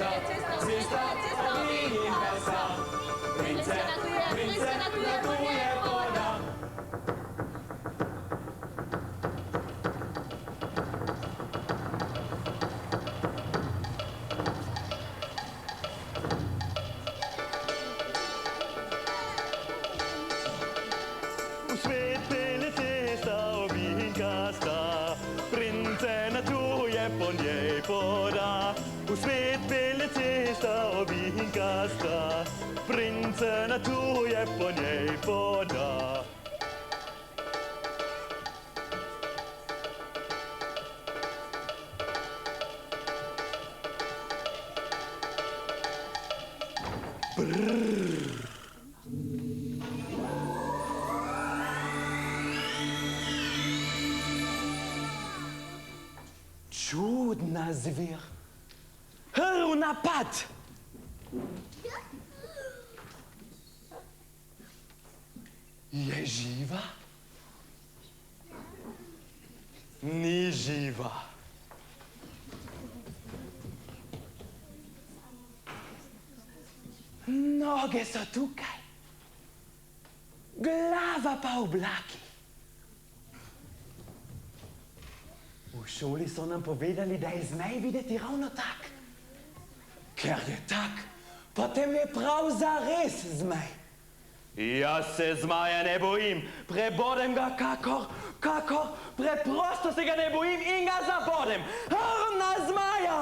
voda, cesta ovinka, prince natuje voda. U svet pele cesta ovinka sta, prince natuje po njej voda. U svet pele cesta ovinka sta, prince natuje po njej voda. Čudna zvir. Hrv napad. Je živa? Ni živa. Noge so tukaj. Glava pa v oblaki. V šoli so nam povedali, da je zmej videti ravno tak. Ker je tak, potem je prav zares zmej. Jaz se zmaja ne bojim, prebodem ga kakor, preprosto se ga ne bojim in ga zabodem. Hrna zmaja!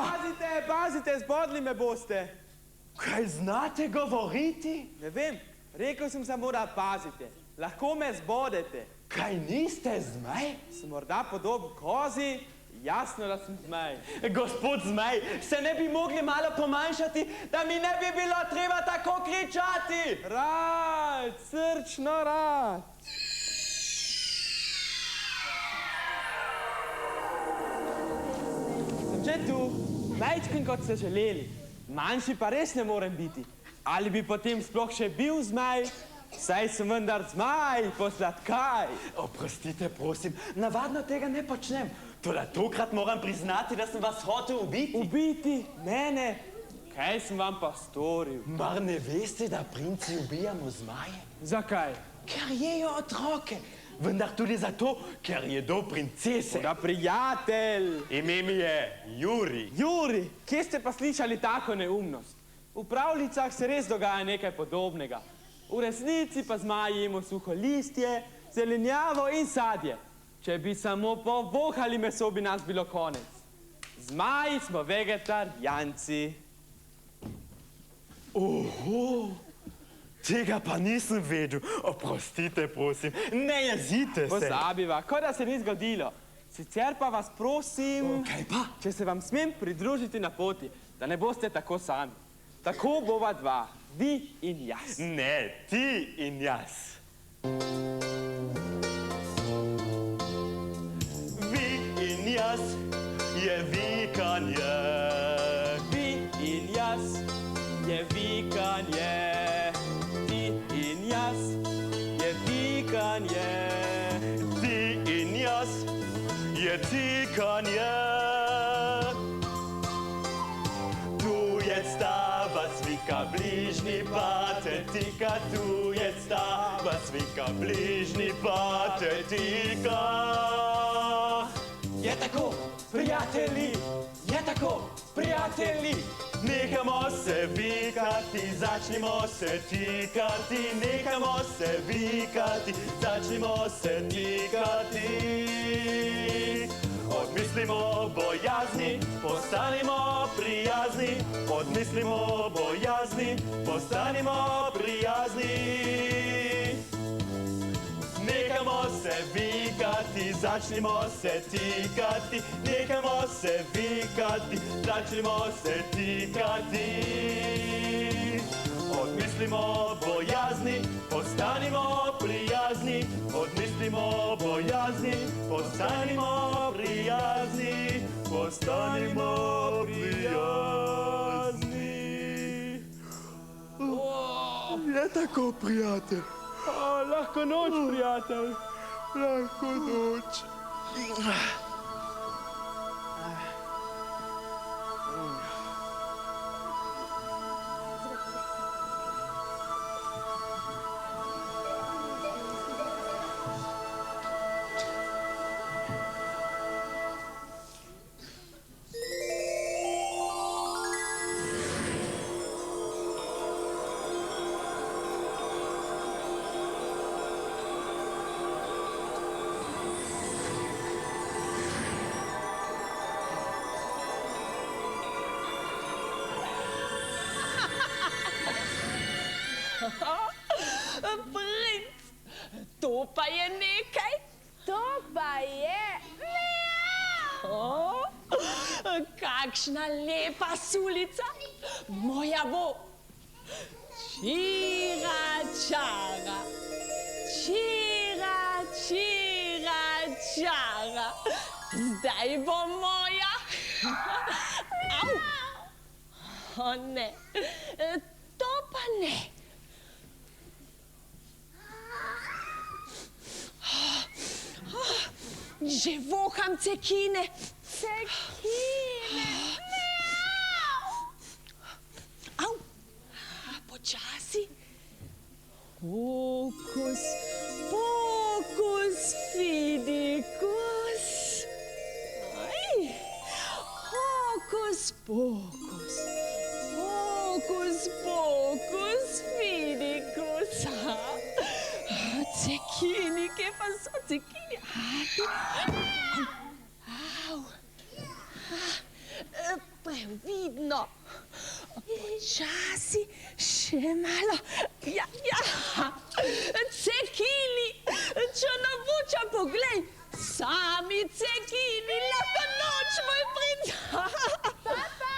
Pazite, zbodli me boste. Kaj znate govoriti? Ne vem, rekel sem samo, da pazite. Lahko me zbodete. Kaj niste zmej? Sem morda podoben kozi, jasno, da sem zmej. Gospod zmej, se ne bi mogli malo pomanjšati, da mi ne bi bilo treba tako kričati? Rad, srčno rad. Sem že tu, majčken kot ste želeli. Manjši pa res ne morem biti. Ali bi potem sploh še bil zmaj? Saj sem vendar zmaj, posladkaj. Oprostite, prosim, navadno tega ne počnem. Toda tokrat moram priznati, da sem vas hotel ubiti. Ubiti? Mene? Kaj sem vam pa storil? Mar ne veste, da princi ubijamo zmaje? Zakaj? Ker jejo otroke. Vendar tudi zato, ker jedo princese. Da prijatelj. Ime mi je Juri. Juri, kje ste pa slišali tako neumnost? V pravljicah se res dogaja nekaj podobnega. V resnici pa zmaji jemo suho listje, zelenjavo in sadje. Če bi samo povohali meso, bi nas bilo konec. Zmaji smo vegetarijanci. Oho, tega pa nisem vedel. Oprostite, prosim, ne jezite se. Pozabiva, kot da se ni zgodilo. Sicer pa vas prosim, Kaj pa? če se vam smem pridružiti na poti, da ne boste tako sami. Tako bova dva, vi in jaz. Ne, ti in jaz. Vi in jaz je vikanje. Vi in jaz je vikanje. Ti in jaz je vikanje. Ti in jaz je tikanje. Tujec stava svika, bližnji pa te tika. Tujec stava svika, bližnji pa te tika. Je tako, prijatelji, je tako, prijatelji. Nehamo se vikati, začnimo se tikati. Nehamo se vikati, začnimo se tikati. Odmislimo bojazni, postanimo prijazni. Odmislimo bojazni, postanimo prijazni. Nehamo se vikati, začnimo se tikati. Nehamo se vikati, začnimo se tikati. Odmislimo bojazni, postanimo prijazni. Odmislimo bojazni, postanimo prijazni. Postanimo prijazni. Je tako, prijatelj. Lahko noč, prijatelj. Lahko noč. kakšna lepa sulica. Moja bo. Čira, čara. Čira, čira, čara. Zdaj bo moja. Au. O ne, to pa ne. Že voham cekine. Cekine. Au. Počasi. Hokus, pokus, fidikus. Aj. Hokus, pokus. Hokus, pokus, fidikus. Cekini, kje pa so cekini? Au. Previdno. Počasi, še malo. Ja, ja. Cekini, Črnobuča, poglej. Sami cekini, lahko noč moj princ. Papa,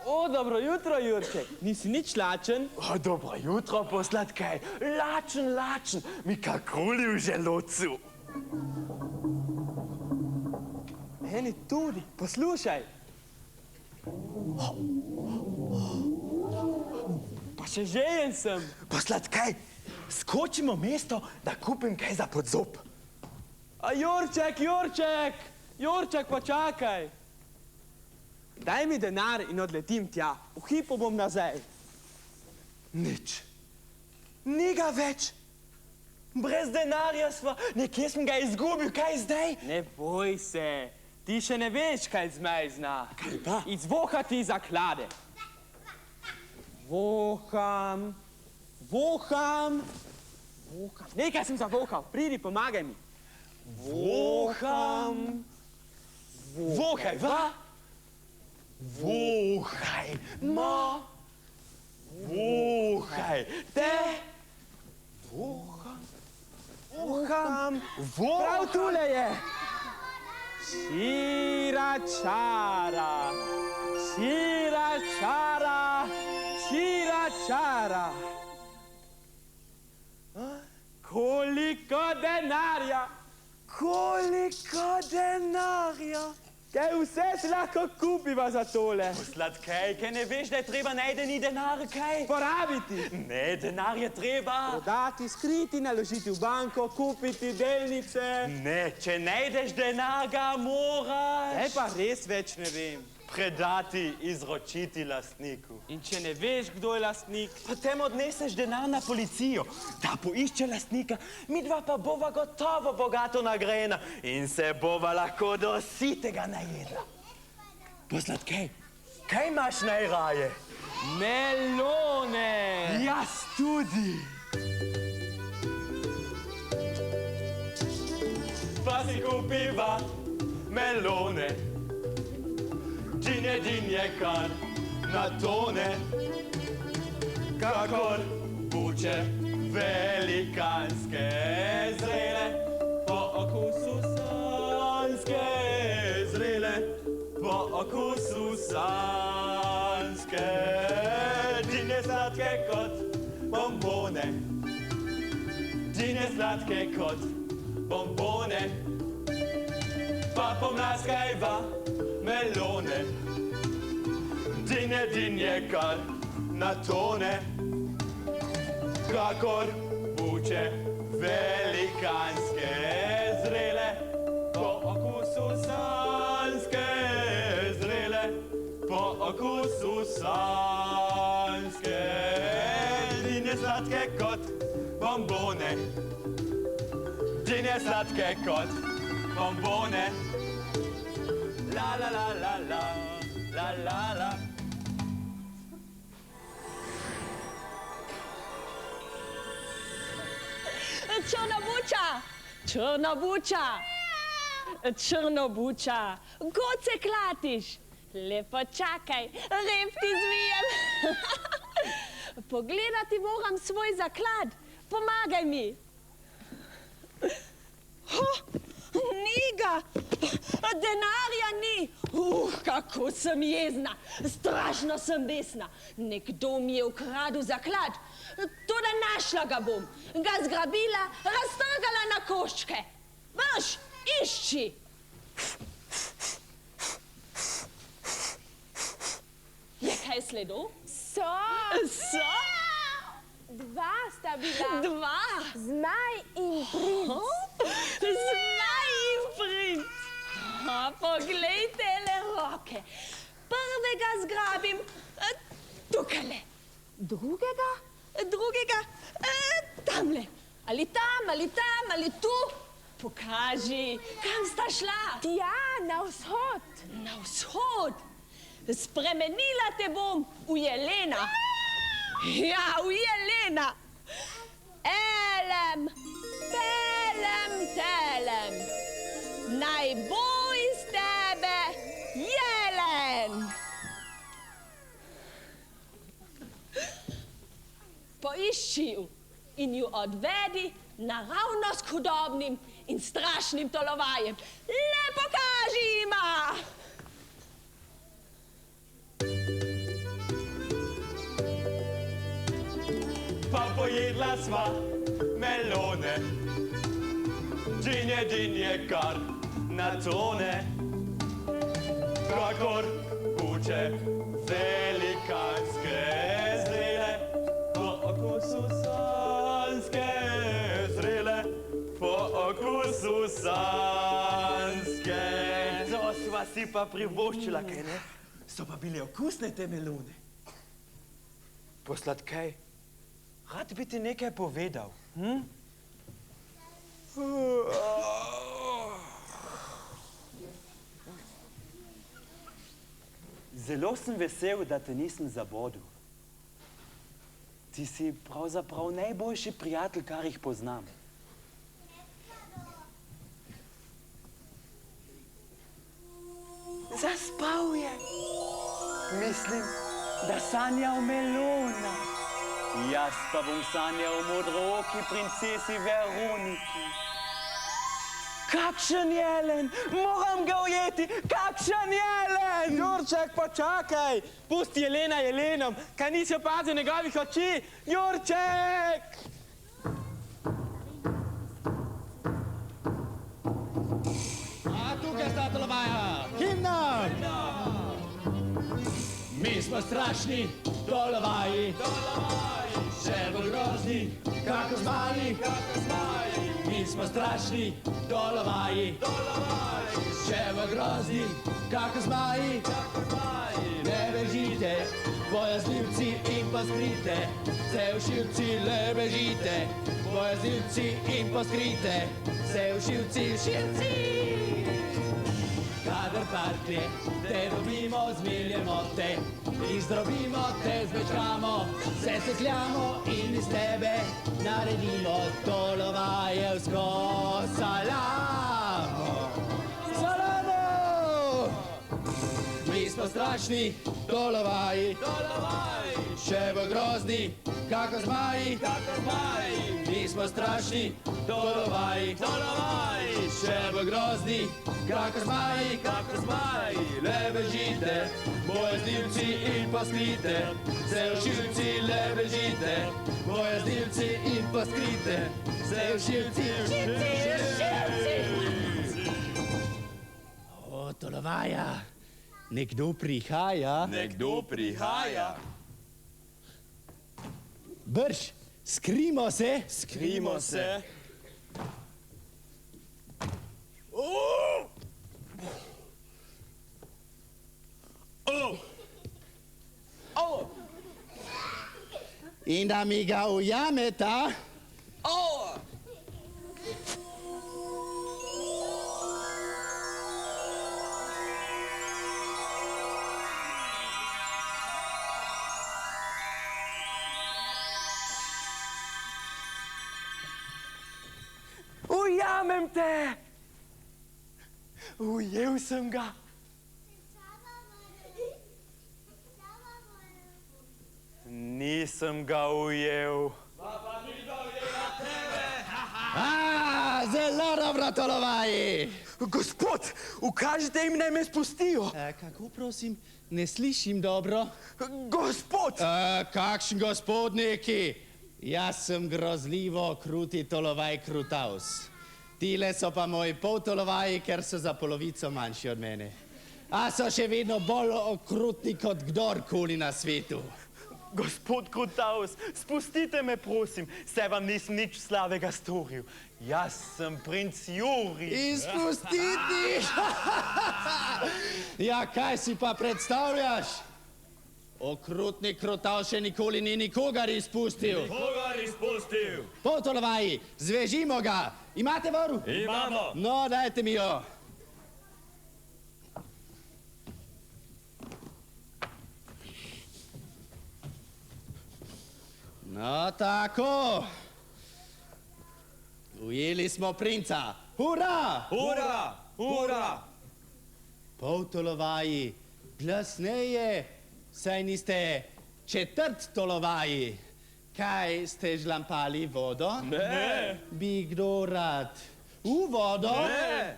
O, dobro jutro, Jurček. Nisi nič lačen? Dobro jutro, posladkaj. Lačen, lačen. Mi kakruli v želodcu. Meni tudi. Poslušaj. Pa še žejen sem. Posladkaj, skočimo v mesto, da kupim kaj za podzob. A Jurček, Jurček! Jurček, počakaj. Daj mi denar in odletim tja. V hipu bom nazaj. Nič. Ni ga več. Brez denarja sva. Nekje sem ga izgubil, kaj zdaj? Ne boj se. Ti še ne veš, kaj zmaj zna. Kaj pa? Izvohati zaklade. Voham, voham, voham. Nekaj sem zavohal. Pridi, pomagaj mi. Voham. Vohaj, va? Vohaj, ma. Vohaj, te. Voham. Voham. Voham. Prav tule je. Čira, čara. Čira, čara. Čira, čara. Koliko denarja. Koliko denarja. Kaj vse si lahko kupiva za tole? Posladkaj, kaj ne veš, da je treba najdeni denar, kaj? Porabiti. Ne, denar je treba. Prodati, skriti, naložiti v banko, kupiti delnice. Ne, če najdeš denar, ga moraš. Kaj pa res več ne vem. Predati, izročiti lastniku. In če ne veš, kdo je lastnik? Potem odneseš denar na policijo, da poišče lastnika, midva pa bova gotovo bogato nagrajena in se bova lahko do sitega najedla. Posladkaj, kaj imaš najraje? Melone! Jaz tudi. Pa si kupiva melone, dinje kar na tone, kakor buče velikanske zrele, po okusu sanske zrele, po okusu sanske, dinje sladke kot bombone, dinje sladke kot bombone, pa pomlaskajva melone, dinje kar na tone, kakor buče velikanske zrele, po okusu sanske zrele, po okusu sanske, dinje sladke kot bombone, dinje sladke kot bombone. La la la la la, la la la. Črnobuča, Črnobuča, Črnobuča, god se klatiš? Lepo čakaj, rep ti zvijem. Pogledati moram svoj zaklad. Pomagaj mi. Ni ga. Denarja ni. Kako sem jezna. Strašno sem besna. Nekdo mi je ukradel zaklad. Toda našla ga bom. Ga zgrabila, raztrgala na koščke. Vrš, išči. Je kaj sledov? So! Dva sta bila. Dva. Zmaj in princ. Zmaj in princ. Poglejte le roke. Prvega zgrabim tukale. Drugega? Drugega tamle. Ali tam, ali tu. Pokaži, kam sta šla. Tja, na vzhod. Na vzhod. Spremenila te bom v Jelena. Ja, v Jelena. Elem, pelem, telem. Naj bo iz tebe jelen. Poišči ju in ju odvedi naravnost hudobnim in strašnim tolovajem. Le pokaži jima. Pa pojedla sva melone, džin je kar na tone. Kakor buče velikanske zrele, po okusu sanske zrele, po okusu sanske. To sva si pa privoščila, kaj ne? So pa bile okusne te melone. Posladkej. Rad bi ti nekaj povedal. Zelo sem vesel, da te nisem zabodel. Ti si pravzaprav najboljši prijatelj, kar jih poznam. Zaspal je. Mislim, da sanja o melonah. Jaz pa bom sanjal o modrooki princesi Veroniki. Kakšen jelen! Moram ga ujeti! Kakšen jelen! Jurček, počakaj! Pusti Jelena jelenom, kaj nisi opazil njegovih oči? Jurček! A tukaj sta tolovaja! Himna! Mi smo strašni tolovaji, še bolj grozni, kako zmaji. Mi smo strašni tolovaji, še bolj grozni, kako zmaji. Ne bežite, bojaznivci in poskrite, se všivci le bežite, bojaznivci in poskrite, se všivci, všivci. Kadar parklje, te dobimo, zmiljemo te, izdrobimo te, zmečkamo, se sekljamo in iz tebe naredimo tolovajevsko salamo. Salamo! Mi smo strašni tolovaji, še bolj grozni, kako zmaji. Mi smo strašni tolovaji, še bolj grozni, kako zmaji. Le bežite, bojaznivci in poskrite, se všivci le bežite, bojaznivci in poskrite, se všivci, všivci. O, tolovaja, nekdo prihaja. Nekdo prihaja. Brž, skrimo se. Skrimo se. In da mi ga ujameta. Ujamem te! Ujel sem ga. Nisem ga ujel. Zelo dobro, Tolovaji. Gospod, ukažite jim, naj me spustijo. Kako prosim, ne slišim dobro? Gospod! Kakšen gospod neki? Jaz sem grozljivo kruti Tolovaj Krutaus. Tile so pa moji poltolovaji, ker so za polovico manjši od mene. A so še vedno bolj okrutni kot kdorkoli na svetu. Gospod Krutaus, spustite me, prosim, saj vam nisem nič slavega storil. Jaz sem princ Juri. Izpustiti! Ja, kaj si pa predstavljaš? Okrutni Krutaus še nikoli ni nikogar izpustil. Kogar izpustil? Poltolovaji, zvežimo ga. Imate voru? Imamo. No, dajte mi jo. No, tako. Ujeli smo princa. Hurra! Hura! Hura! Poltolovaji, glasneje, saj niste četrt tolovaji. Kaj ste žlampali vodo? Ne! Bi kdo rad v vodo? Ne!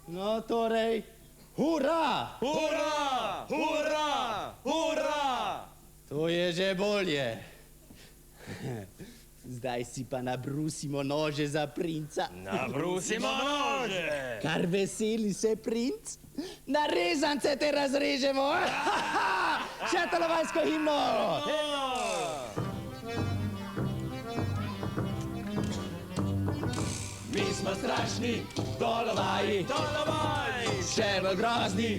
No, torej, hurra! Hura! Hura! Hura! To je že bolje. Zdaj si pa nabrusimo nože za princa. Nabrusimo nože! Kar veseli se princ. Na rezance te razrežemo. Še tolovajsko himno. Mi smo strašni tolovaji, Tolovaj! še bolj grozni,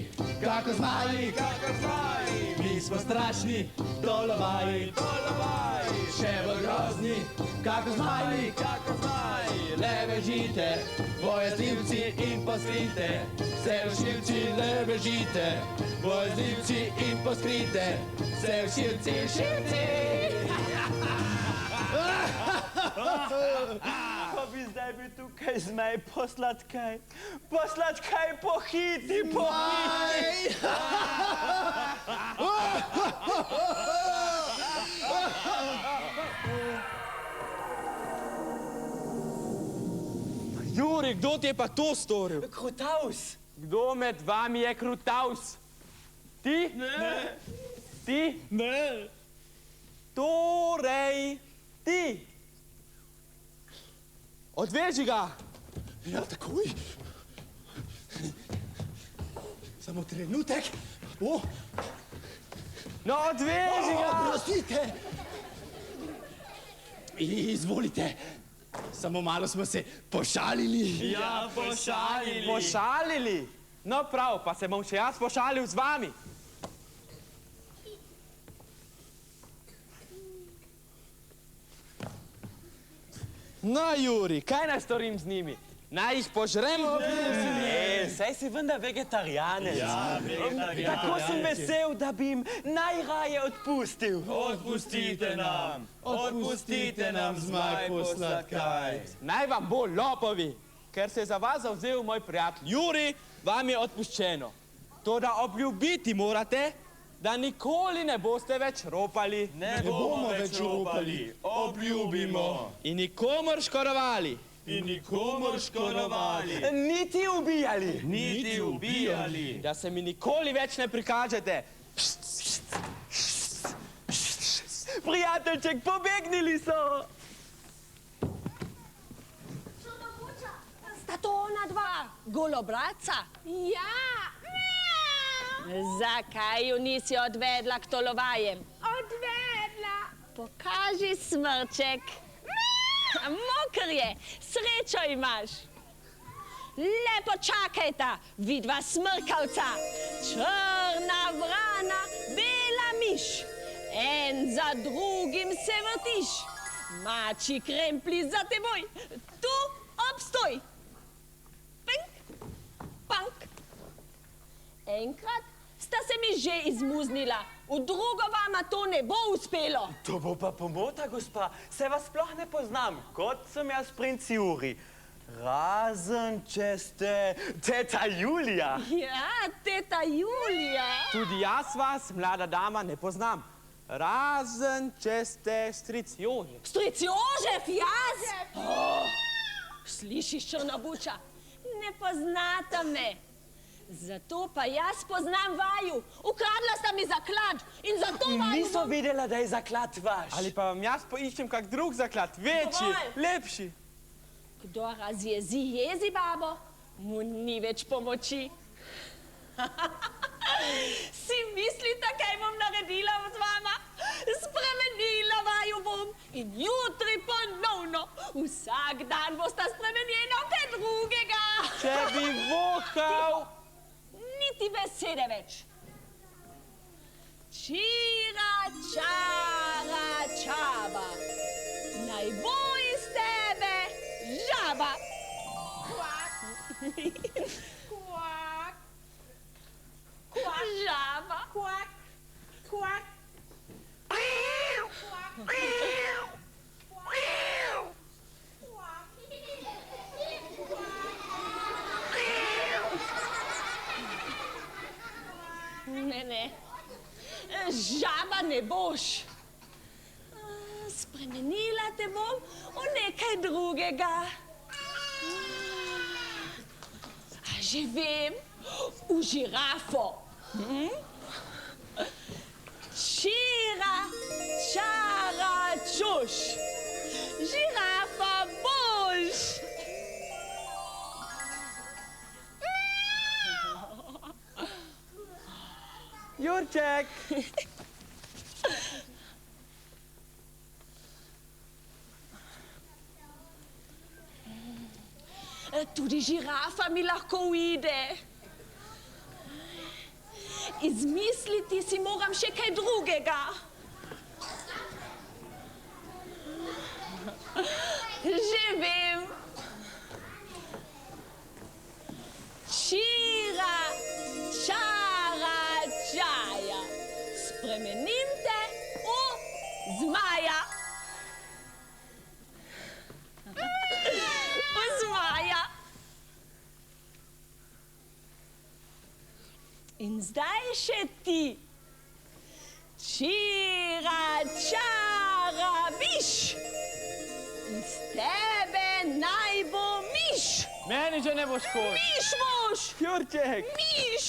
kako zmaji. Kako zvaj! Mi smo strašni tolovaji, Tolovaj! še bolj grozni, kako zmaji. Kako zvaj! Le bežite, bojazljivci in poskrite, se všivci le bežite, bojazljivci in poskrite, se všivci, šivci. Ko bi zdaj bil tukaj zmej, poslat kaj? Poslat kaj, pohiti, pohiti! Juri, kdo ti je pa to storil? Krutaus! Kdo med vami je Krutaus? Ti? Ne! Ti? Ne! Torej, ti? Odveži ga! Ja, takoj. Samo trenutek. O, No, odveži ga! Prostite. Izvolite. Samo malo smo se pošalili. Ja, pošalili! Pošalili? No prav, pa se bom še jaz pošalil z vami. No, Juri, kaj naj storim z njimi? Naj jih požremo? Ne, saj si vendar vegetarijanec. Ja, vegetarijanec. Tako sem vesel, da bi jim najraje odpustil. Odpustite nam! Odpustite nam, zmaj posladkaj! Naj vam bo lopovi, ker se je za vas zavzel moj prijatelj Juri, vam je odpuščeno. Toda obljubiti morate, da nikoli ne boste več ropali Ne bomo več ropali, obljubimo! in nikomor škodovali. In nikomor škodovali! Niti ubijali. Niti ubijali! Da se mi nikoli več ne prikažete. Prijateljček, pobegnili so. Sta to ona dva golobraca? Ja! Zakaj ju nisi odvedla k tolovajem? Odvedla! Pokaži smrček. Moker je, srečo imaš. Le počakajta, vidva smrkavca. Črna vrana, bela miš. En za drugim se vrtiš. Mači krempli za teboj. Tu obstoj. Pink, pank. Enkrat sta se mi že izmuznila. V drugo vama to ne bo uspelo. To bo pa pomota, gospa. Se vas sploh ne poznam, kot sem jaz princ Juri. Razen, če ste teta Julija. Ja, teta Julija. Tudi jaz vas, mlada dama, ne poznam. Razen, če ste stric Jožef. Stric Jožef, jaz? Oh, slišiš, črna buča, ne poznata me. Zato pa jaz poznam vaju. Ukradla sta mi zaklad in zato vaju... Niso videla, da je zaklad vaš. Ali pa vam jaz poiščem kak drug zaklad, večji, Dovolj. lepši. Kdo razjezi jezi babo, mu ni več pomoči. Si mislite, kaj bom naredila z vama? Spremenila vaju bom in jutri ponovno. Vsak dan bosta spremenjena v kaj drugega. Če bi vohal... Niti besede več. Čira, čara, čaba, naj bo iz tebe žaba. Kvak, Žaba. kvak, kvak. Ne, žaba ne boš. Spremenila te bom v nekaj drugega. A že vem, v žirafo. Čira, čara, čuš. Žirafa boš. Jurček! Tudi žirafa mi lahko uide. Izmisliti si moram še kaj drugega. Že vem. Čira, čara, čaja. Spremenim te v zmaja. V zmaja. In zdaj še ti. Čira, čara, viš. Iz tebe naj bo miš. Meni že ne boš škoda. Miš boš. Jurček! Miš.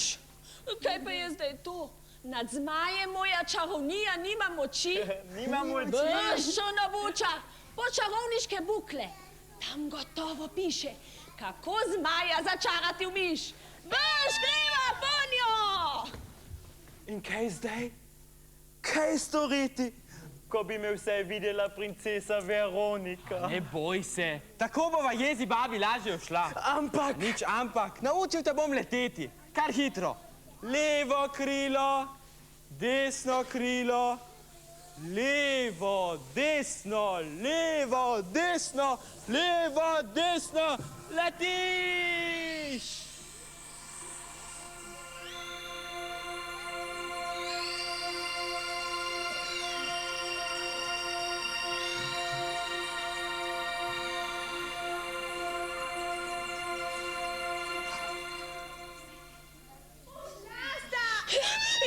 Kaj pa je zdaj to? Nad zmajem moja čarovnija nima moči. Nima moči. Brščona buča, po čarovniške bukle. Tam gotovo piše, kako zmaja začarati v miš. Brš, greva, ponjo! In kaj zdaj? Kaj storiti, ko bi me vse videla princesa Veronika? Ne boj se. Tako bova jezi babi lažje šla. Ampak... Nič ampak. Naučil te bom leteti. Kar hitro. Levo krilo, desno krilo, levo, desno, levo, desno, levo, desno, letiš!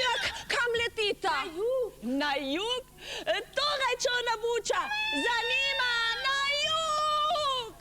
Ja, kam letita? Na jug. Na jug? Torej, črna buča, zanima na jug!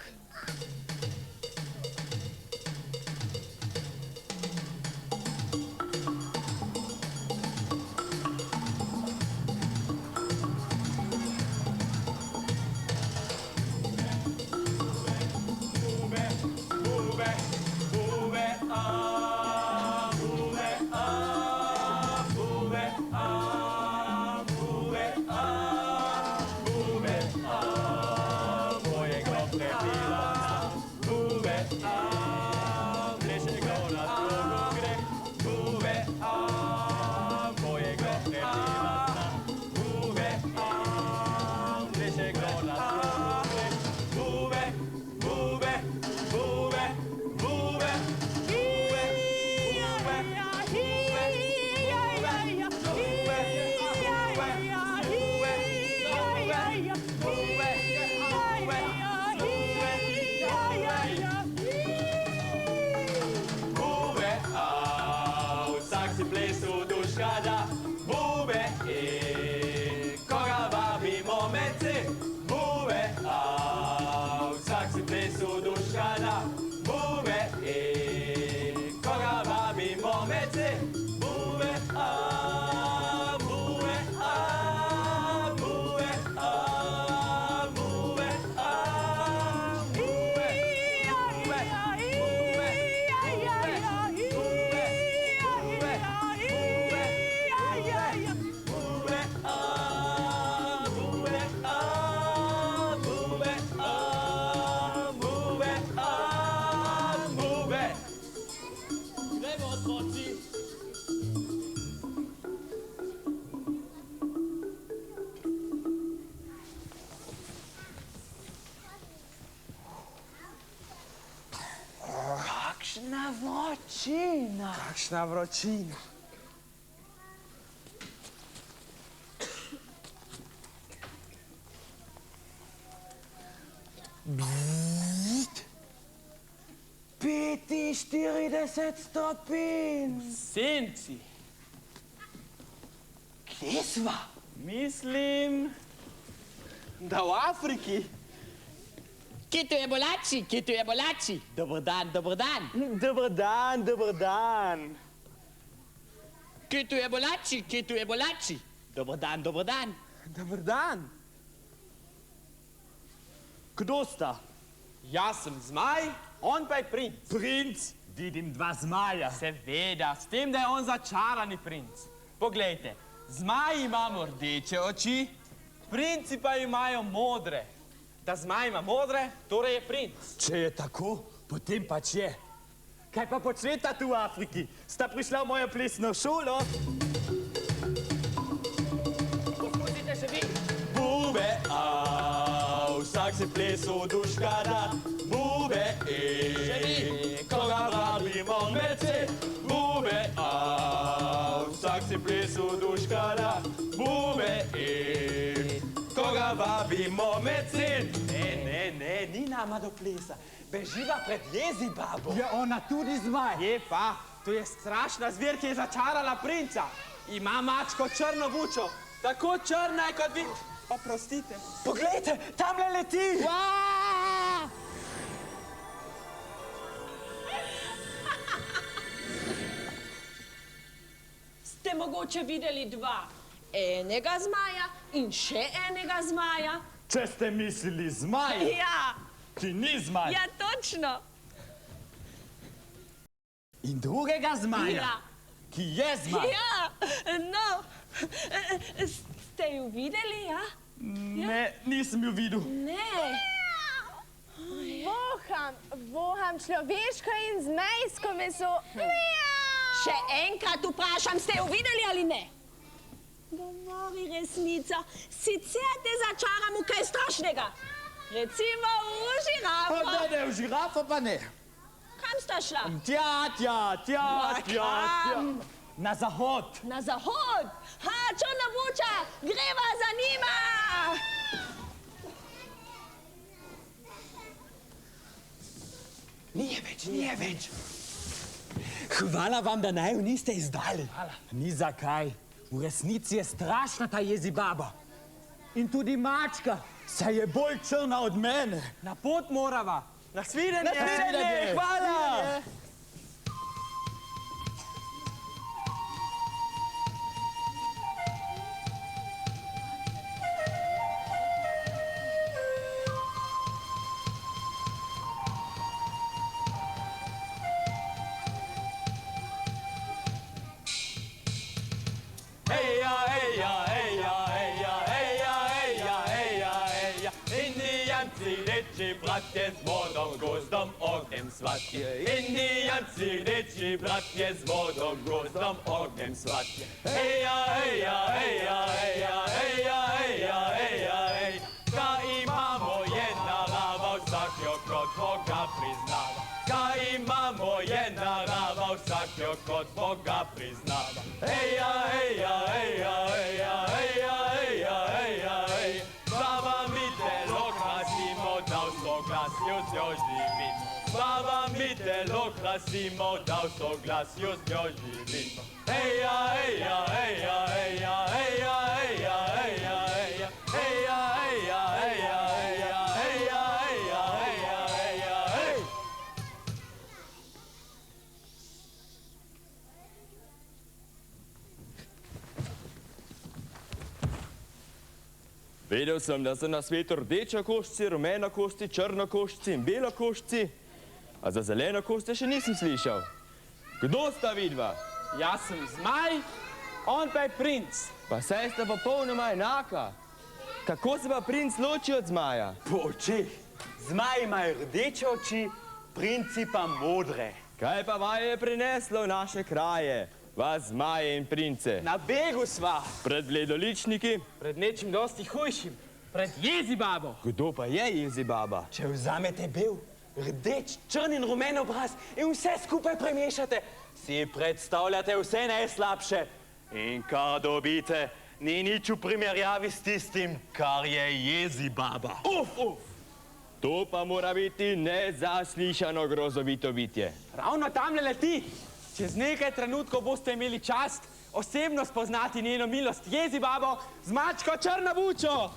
vročina. Kakšna vročina. Bzzzt. 45 stopinj. Senci. Kje sva? Mislim, da v Afriki. Kje tu je bolači, kje tu je bolači? Dober dan, dober dan. Dober dan, dober dan. Kje tu je bolači, kje tu je bolači? Dober dan, dober dan. Dober dan. Kdo sta? Jaz sem zmaj, on pa je princ. Princ, vidim dva zmaja. Seveda, s tem, da je on začarani princ. Poglejte, zmaji imamo rdeče oči, princi pa imajo modre. Da zmaj ima modre, torej je princ. Če je tako, potem pač je. Kaj pa počneta tu v Afriki? Sta prišla v mojo plesno šolo? Poskusite še vi. Bube, vsak si plesu duška da. Bube, koga rabimo mece? Bube, vsak si plesu duška da. Bube, koga vabimo mece? Ne, ni nama do plesa. Beživa pred Jezibabo. Je ona tudi zmaj? Je pa, to je strašna zver, ki je začarala princa. Ima mačko črno bučo, tako črna je kot vi. Oprostite. Poglejte, tamle leti! Ste mogoče videli dva? Enega zmaja in še enega zmaja? Če ste mislili zmaj, Ja, ki ni zmaj. ja, točno. In drugega zmaja, Ja. ki je zmaj. Ja, no, ste ju videli, ja? Ne, nisem jo videl. Ne. Voham človeško in zmejsko meso. Še enkrat vprašam, ste ju videli ali ne? Govori resnica, sicer te začaram v kaj strašnega. Recimo v žirafo. Ne, v žirafo pa ne. Kam sta šla? Tja. Kam? Na zahod. Na zahod. Ha, črna buča, greva za njima. Ni je več. Hvala vam, da naju niste izdali. Ni zakaj. V resnici je strašna ta Jezibaba. In tudi mačka, saj je bolj črna od mene. Na pot morava. Na svidenje. Nasvidenje, hvala. Bratje z vodom, gozdom, ognjem svatje. Indijanci, reči bratje z vodom, gozdom, ognjem svatje. Heja, ka imamo je narava, vsak jo kot Boga priznava. Ka imamo je narava, vsak jo kot Boga priznava. Heja, slava mi telo krasimo, da v soglasju z njo živimo. Slava mi telo krasimo, da v soglasju z njo živimo. Heja, Vedel sem, da so na svetu rdeča koščci, rumena koščci, črna koščci in bela koščci, a za zeleno koščce še nisem slišal. Kdo sta vidva? Jaz sem zmaj, on pa je princ. Pa saj sta popolnoma enaka. Kako se pa princ loči od zmaja? Po očeh. Zmaji imajo rdeče oči, princi pa modre. Kaj pa vaju je prineslo v naše kraje? Vas zmaje in prince. Na begu sva. Pred bledoličniki? Pred nečim dosti hujšim. Pred Jezibabo. Kdo pa je Jezibaba? Če vzamete bel, rdeč, črn in rumen obraz in vse skupaj premešate, si predstavljate vse najslabše. In kar dobite, ni nič v primerjavi s tistim, kar je Jezibaba. To pa mora biti nezaslišano grozovito bitje. Ravno tamle leti. Čez nekaj trenutkov boste imeli čast osebno spoznati njeno milost Jezibabo z mačko Črnobučo.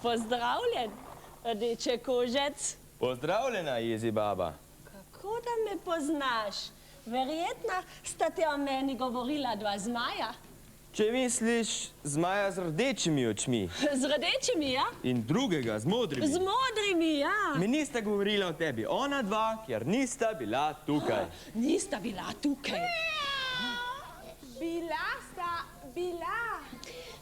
Pozdravljen, rdeče kožec. Pozdravljena, Jezibaba. Kako da me poznaš? Verjetno sta te o meni govorila dva zmaja. Če misliš zmaja z rdečimi očmi Z rdečimi, ja? in drugega z modrimi, Z modrimi, ja. mi nista govorila o tebi ona dva, ker nista bila tukaj. Nista bila tukaj. Bila.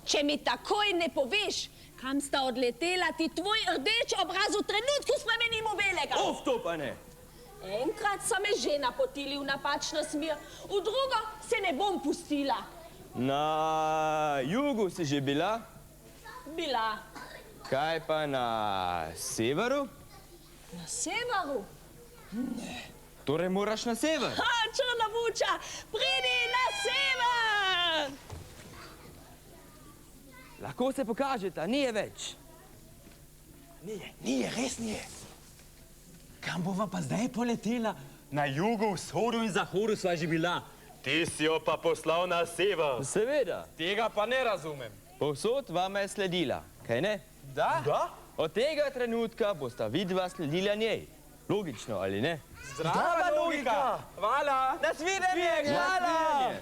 Če mi takoj ne poveš, kam sta odletela, ti tvoj rdeč obraz v trenutku spremenim v belega. To pa ne. Enkrat so me že napotili v napačno smer, v drugo se ne bom pustila. Na jugu si že bila? Bila. Kaj pa na severu? Na severu? Torej moraš na sever. Črnobuča, pridi na sever! Lahko se pokažeta, ni je več. Nije, res nije. Kam bova pa zdaj poletela? Na jugu, vzhodu in zahodu sva že bila. Ti si jo pa poslal na sever. Seveda, Tega pa ne razumem. povsod vama je sledila, kaj ne? Da? Od tega trenutka bosta vidva sledila njej. Logično, ali ne? Zdrava logika. Hvala. Nasvidenje, hvala!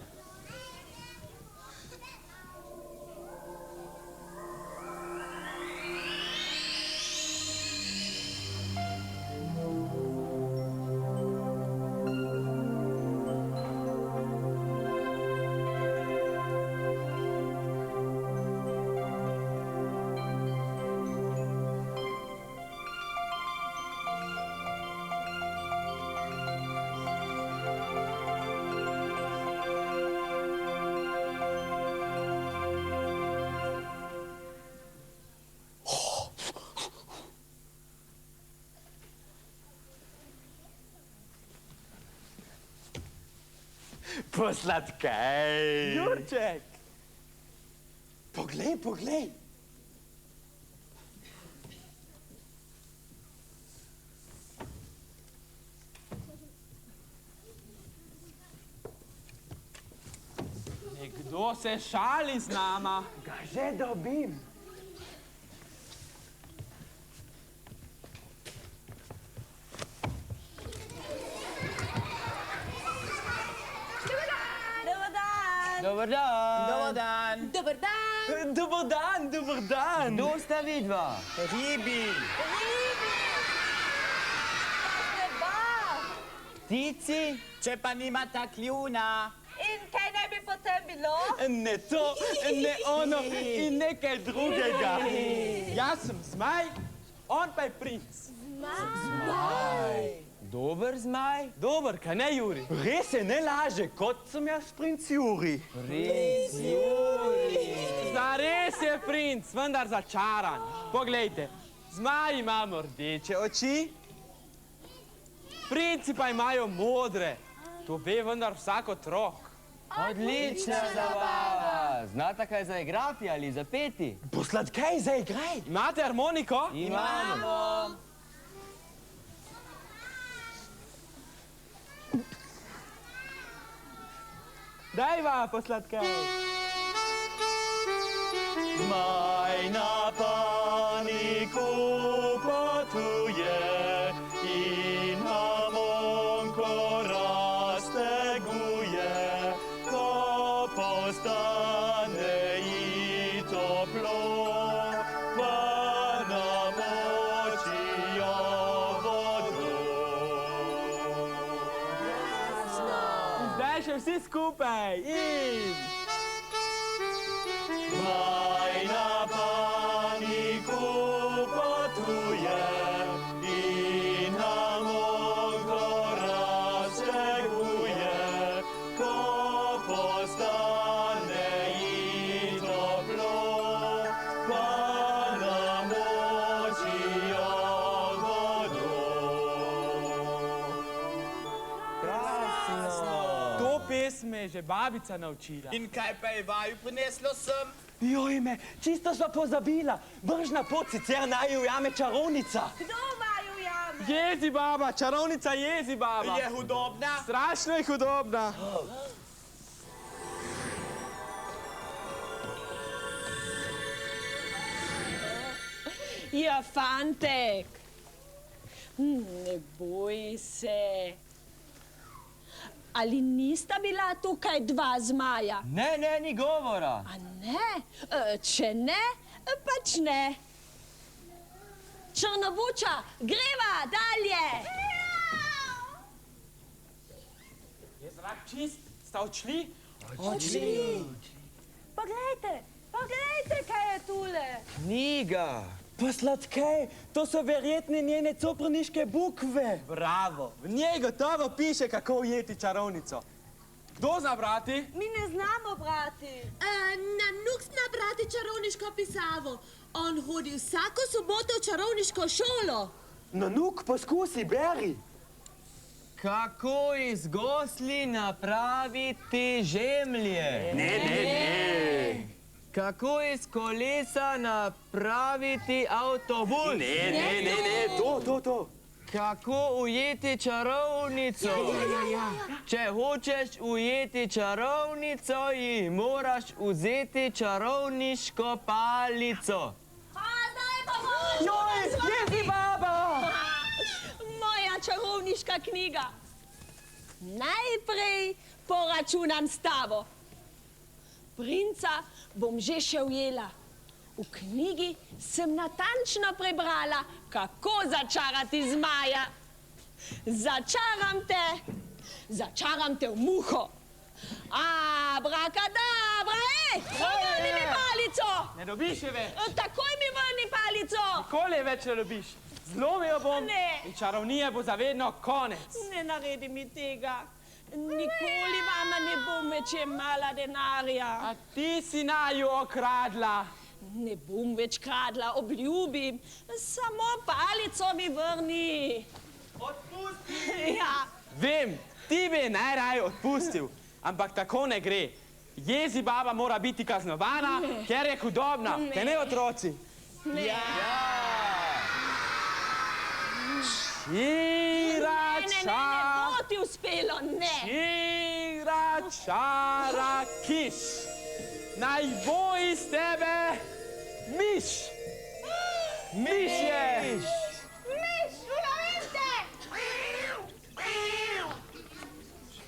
Posladkaj. Jurček. Poglej. Nekdo se šali z nama. Ga že dobim. Dobar dan. Dobar dan. Kdo sta vidva? Ribi. Ptici? Če pa nimata kljuna. In kaj naj bi potem bilo? Ne to, ne ono in nekaj drugega. Jaz sem zmaj, on pa je princ. Dober zmaj? Dober, kaj ne, Juri? Res je, ne laže, kot sem jaz princ Juri. Zares je princ, vendar začaran. Poglejte, zmaji imamo rdeče oči, princi pa imajo modre. To ve vendar vsak otrok. Odlična zabava. Znata kaj zaigrati ali zapeti? Posladkaj, zaigraj. Imate harmoniko? Imamo. Dajva, posladkaj. Zmaj na paniku potuje in harmonko razteguje, ko postane ji toplo, pa namočijo vodo. Zdaj še vsi skupaj in... Zmaj na paniku potuje me je že babica naučila. In kaj pa je vaju prineslo sem? Jojme, čisto sva pozabila. Brž na pot, sicer naj ujame čarovnica. Kdo vaju jame? Jezi baba, čarovnica Jezi baba. Je hudobna? Strašno je hudobna. Ja, fantek. Ne boj se. Ali nista bila tukaj dva zmaja? Ne, ni govora. A ne? Če ne, pač ne. Črnovuča, greva dalje. Je zrak čist? Sta odšli? Poglejte, kaj je tule. Knjiga. Pa sladkej, to so verjetno njene coprniške bukve. Bravo. V njej gotovo piše, kako ujeti čarovnico. Kdo zna brati? Mi ne znamo brati. Nanuk zna brati čarovniško pisavo. On hodi vsako soboto v čarovniško šolo. Nanuk, poskusi, beri. Kako iz gosli napraviti žemlje? Ne. Kako iz kolesa napraviti avtobus? Ne, to. Kako ujeti čarovnico? Če hočeš ujeti čarovnico, ji moraš vzeti čarovniško palico. Joj, Jezi baba! Moja čarovniška knjiga. Najprej poračunam stavo. Princa bom že še ujela. V knjigi sem natančno prebrala, kako začarati zmaja. Začaram te v muho. Abrakadabra, vrni mi palico! Ne dobiš je več. Takoj mi vrni palico! Nikoli je več ne dobiš. Zlomil bom Ne. in čarovnije bo zavedno konec. Ne naredi mi tega. Nikoli vama ne bom več jemala denarja. A ti si naju okradla. Ne bom več kradla, obljubim. Samo palico mi vrni. Odpusti! Ja, Vem, ti bi najraje odpustil, ampak tako ne gre. Jezi baba mora biti kaznovana, ker je hudobna, te ne otroci. ne. Čirača, Bo ti uspelo, ne. čiračara kiš. Naj bo iz tebe miš. Miš je.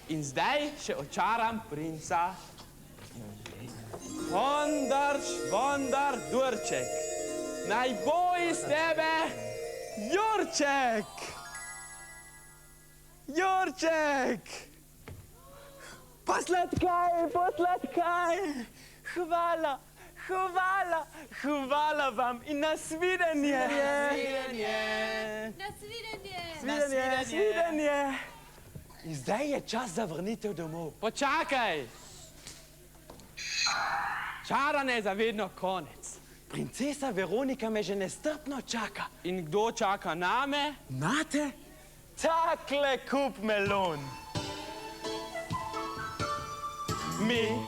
In zdaj še očaram princa. Vondar, Durček. Naj bo iz tebe Jurček. Jurček. Posladkaj. Hvala vam in nasvidenje. Nasvidenje. In zdaj je čas za vrnitev domov. Počakaj. Čaranje je zavedno konec. Princesa Veronika me že nestrpno čaka. In kdo čaka name? Nate? Takle kup melon. Mi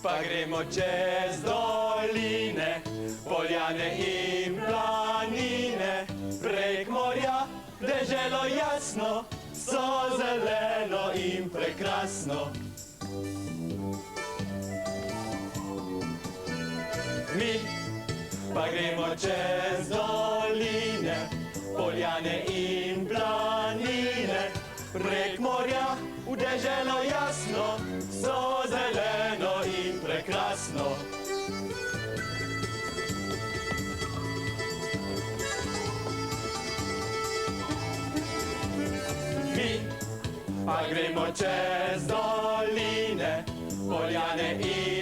pa gremo čez doline, poljane in planine, prek morja, deželo jasno, so zeleno in prekrasno. Mi pa gremo čez doline, poljane in planine, prek morja, v deželo jasno, so zeleno in prekrasno. Pa gremo čez doline, poljane in